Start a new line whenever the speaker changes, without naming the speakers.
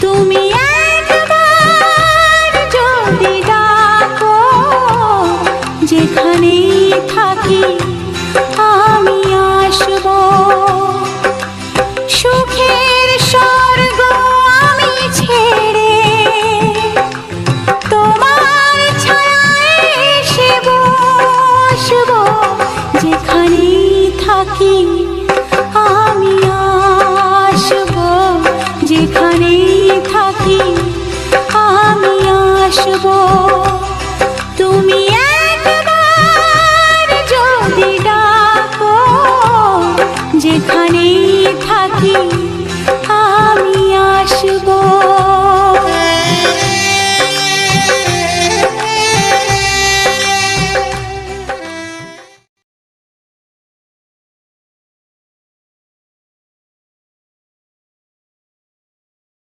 তুমি একবার যদি ডাকো, যেখানেই থাকি আমি আসবো। সুখের স্বর্গ আমি ছেড়ে তোমার ছায়ায় এসে বসবো। যেখানেই থাকি আমি আসবো, যেখানেই থাকি আমি আসবো। তুমি একবার যদি ডাকো, যেখানেই থাকি আমি আসবো।